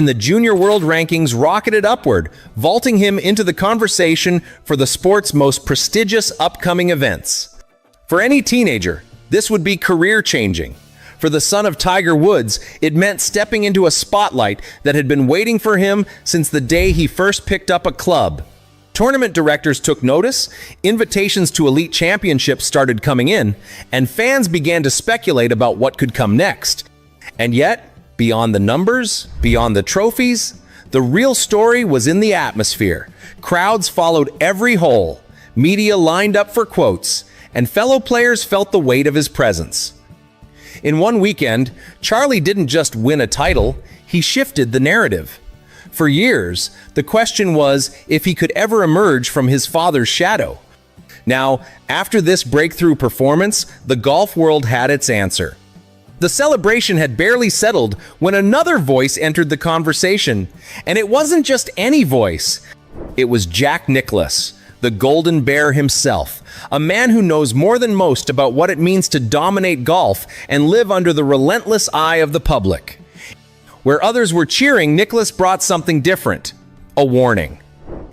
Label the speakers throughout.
Speaker 1: and the junior world rankings rocketed upward, vaulting him into the conversation for the sport's most prestigious upcoming events. For any teenager, this would be career-changing. For the son of Tiger Woods, it meant stepping into a spotlight that had been waiting for him since the day he first picked up a club. Tournament directors took notice, invitations to elite championships started coming in, and fans began to speculate about what could come next. And yet, beyond the numbers, beyond the trophies, the real story was in the atmosphere. Crowds followed every hole, media lined up for quotes, and fellow players felt the weight of his presence. In one weekend, Charlie didn't just win a title, he shifted the narrative. For years, the question was if he could ever emerge from his father's shadow. Now, after this breakthrough performance, the golf world had its answer. The celebration had barely settled when another voice entered the conversation. And it wasn't just any voice. It was Jack Nicklaus, the Golden Bear himself, a man who knows more than most about what it means to dominate golf and live under the relentless eye of the public. Where others were cheering, Nicklaus brought something different, a warning.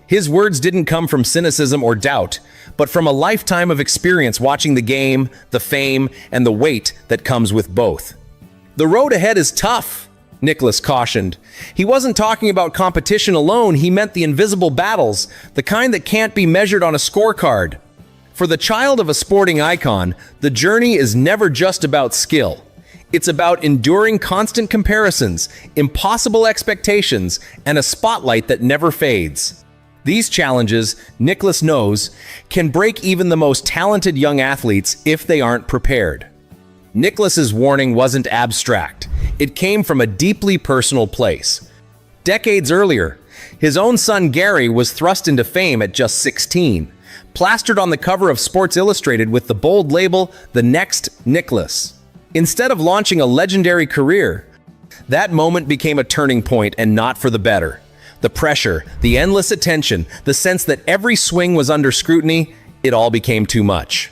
Speaker 1: His words didn't come from cynicism or doubt, but from a lifetime of experience watching the game, the fame, and the weight that comes with both. The road ahead is tough, Nicklaus cautioned. He wasn't talking about competition alone, he meant the invisible battles, the kind that can't be measured on a scorecard. For the child of a sporting icon, the journey is never just about skill. It's about enduring constant comparisons, impossible expectations, and a spotlight that never fades. These challenges, Nicklaus knows, can break even the most talented young athletes if they aren't prepared. Nicklaus's warning wasn't abstract. It came from a deeply personal place. Decades earlier, his own son Gary was thrust into fame at just 16, plastered on the cover of Sports Illustrated with the bold label, "The Next Nicklaus." Instead of launching a legendary career, that moment became a turning point, and not for the better. The pressure, the endless attention, the sense that every swing was under scrutiny, it all became too much.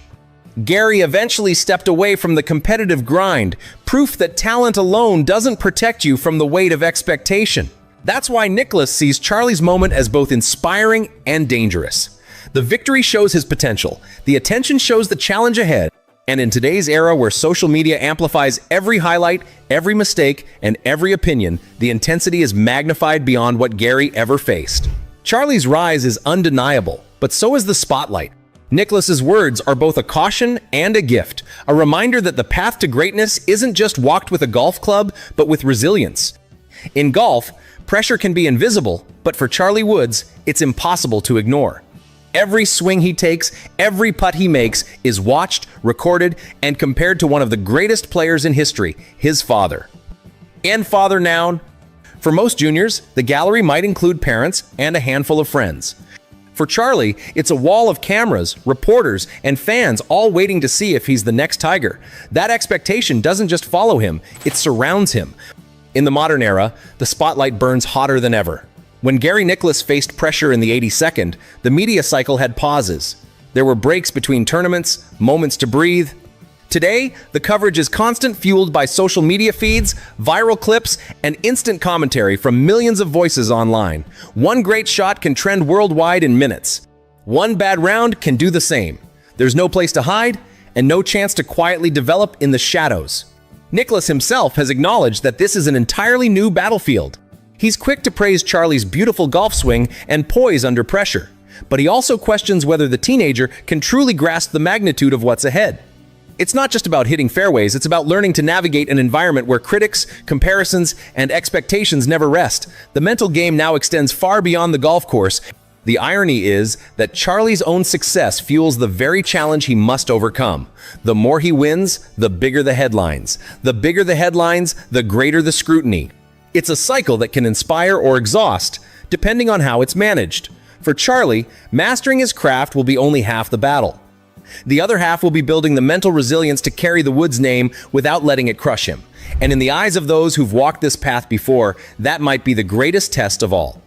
Speaker 1: Gary eventually stepped away from the competitive grind, proof that talent alone doesn't protect you from the weight of expectation. That's why Nicklaus sees Charlie's moment as both inspiring and dangerous. The victory shows his potential, the attention shows the challenge ahead. And in today's era where social media amplifies every highlight, every mistake, and every opinion, the intensity is magnified beyond what Gary ever faced. Charlie's rise is undeniable, but so is the spotlight. Nicklaus's words are both a caution and a gift, a reminder that the path to greatness isn't just walked with a golf club, but with resilience. In golf, pressure can be invisible, but for Charlie Woods, it's impossible to ignore. Every swing he takes, every putt he makes is watched, recorded, and compared to one of the greatest players in history, his father. And father noun. For most juniors, the gallery might include parents and a handful of friends. For Charlie, it's a wall of cameras, reporters, and fans all waiting to see if he's the next Tiger. That expectation doesn't just follow him, it surrounds him. In the modern era, the spotlight burns hotter than ever. When Gary Nicklaus faced pressure in the 82nd, the media cycle had pauses. There were breaks between tournaments, moments to breathe. Today, the coverage is constant, fueled by social media feeds, viral clips, and instant commentary from millions of voices online. One great shot can trend worldwide in minutes. One bad round can do the same. There's no place to hide, and no chance to quietly develop in the shadows. Nicklaus himself has acknowledged that this is an entirely new battlefield. He's quick to praise Charlie's beautiful golf swing and poise under pressure, but he also questions whether the teenager can truly grasp the magnitude of what's ahead. It's not just about hitting fairways, it's about learning to navigate an environment where critics, comparisons, and expectations never rest. The mental game now extends far beyond the golf course. The irony is that Charlie's own success fuels the very challenge he must overcome. The more he wins, the bigger the headlines. The bigger the headlines, the greater the scrutiny. It's a cycle that can inspire or exhaust, depending on how it's managed. For Charlie, mastering his craft will be only half the battle. The other half will be building the mental resilience to carry the Woods name without letting it crush him. And in the eyes of those who've walked this path before, that might be the greatest test of all.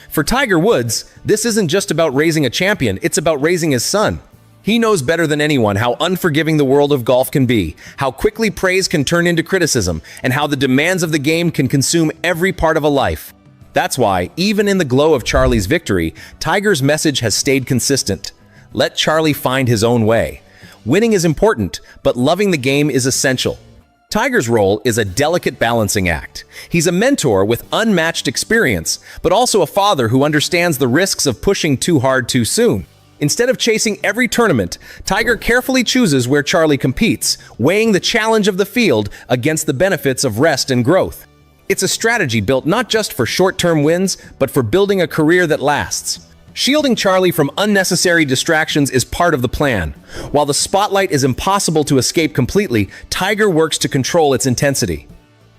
Speaker 1: For Tiger Woods, this isn't just about raising a champion, it's about raising his son. He knows better than anyone how unforgiving the world of golf can be, how quickly praise can turn into criticism, and how the demands of the game can consume every part of a life. That's why, even in the glow of Charlie's victory, Tiger's message has stayed consistent. Let Charlie find his own way. Winning is important, but loving the game is essential. Tiger's role is a delicate balancing act. He's a mentor with unmatched experience, but also a father who understands the risks of pushing too hard too soon. Instead of chasing every tournament, Tiger carefully chooses where Charlie competes, weighing the challenge of the field against the benefits of rest and growth. It's a strategy built not just for short-term wins, but for building a career that lasts. Shielding Charlie from unnecessary distractions is part of the plan. While the spotlight is impossible to escape completely, Tiger works to control its intensity.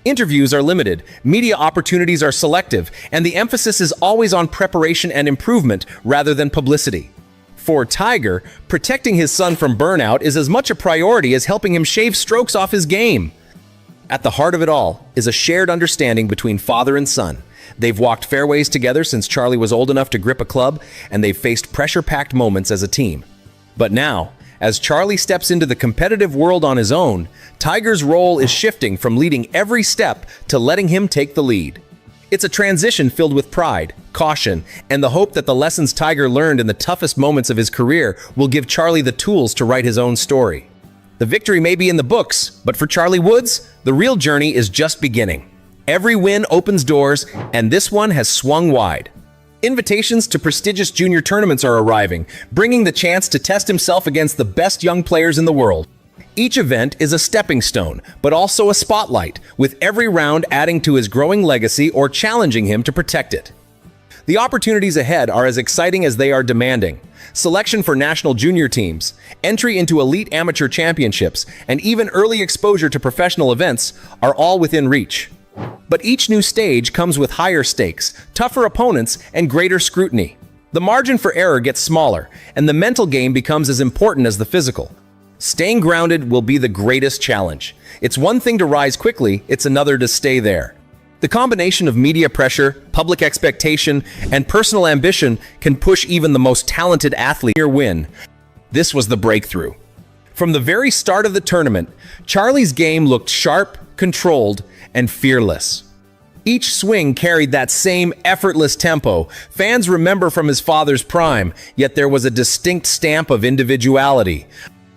Speaker 1: Interviews are limited, media opportunities are selective, and the emphasis is always on preparation and improvement rather than publicity. For Tiger, protecting his son from burnout is as much a priority as helping him shave strokes off his game. At the heart of it all is a shared understanding between father and son. They've walked fairways together since Charlie was old enough to grip a club, and they've faced pressure-packed moments as a team. But now, as Charlie steps into the competitive world on his own, Tiger's role is shifting from leading every step to letting him take the lead. It's a transition filled with pride, caution, and the hope that the lessons Tiger learned in the toughest moments of his career will give Charlie the tools to write his own story. The victory may be in the books, but for Charlie Woods, the real journey is just beginning. Every win opens doors, and this one has swung wide. Invitations to prestigious junior tournaments are arriving, bringing the chance to test himself against the best young players in the world. Each event is a stepping stone, but also a spotlight, with every round adding to his growing legacy or challenging him to protect it. The opportunities ahead are as exciting as they are demanding. Selection for national junior teams, entry into elite amateur championships, and even early exposure to professional events are all within reach. But each new stage comes with higher stakes, tougher opponents, and greater scrutiny. The margin for error gets smaller, and the mental game becomes as important as the physical. Staying grounded will be the greatest challenge. It's one thing to rise quickly, it's another to stay there. The combination of media pressure, public expectation, and personal ambition can push even the most talented athlete to win. This was the breakthrough. From the very start of the tournament, Charlie's game looked sharp, controlled, and fearless. Each swing carried that same effortless tempo fans remember from his father's prime, yet there was a distinct stamp of individuality.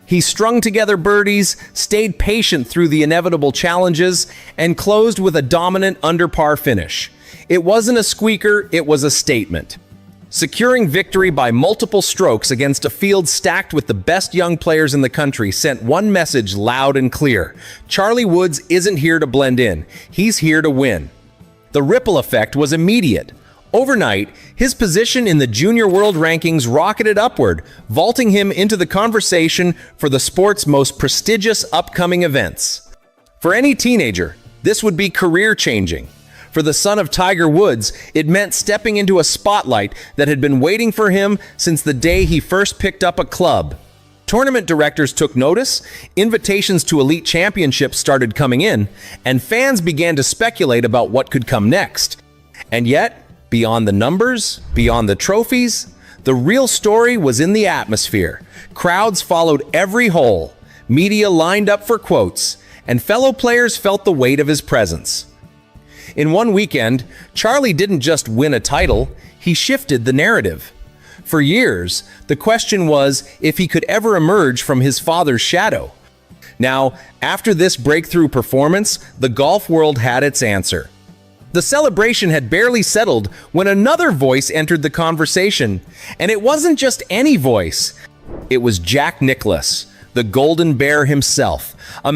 Speaker 1: He strung together birdies, stayed patient through the inevitable challenges, and closed with a dominant under-par finish. It wasn't a squeaker, it was a statement. Securing victory by multiple strokes against a field stacked with the best young players in the country sent one message loud and clear. Charlie Woods isn't here to blend in, he's here to win. The ripple effect was immediate. Overnight, his position in the junior world rankings rocketed upward, vaulting him into the conversation for the sport's most prestigious upcoming events. For any teenager, this would be career-changing. For the son of Tiger Woods, it meant stepping into a spotlight that had been waiting for him since the day he first picked up a club. Tournament directors took notice, invitations to elite championships started coming in, and fans began to speculate about what could come next. And yet, beyond the numbers, beyond the trophies, the real story was in the atmosphere. Crowds followed every hole, media lined up for quotes, and fellow players felt the weight of his presence. In one weekend, Charlie didn't just win a title, he shifted the narrative. For years, the question was if he could ever emerge from his father's shadow. Now, after this breakthrough performance, the golf world had its answer. The celebration had barely settled when another voice entered the conversation. And it wasn't just any voice. It was Nicklaus, the Golden Bear himself, a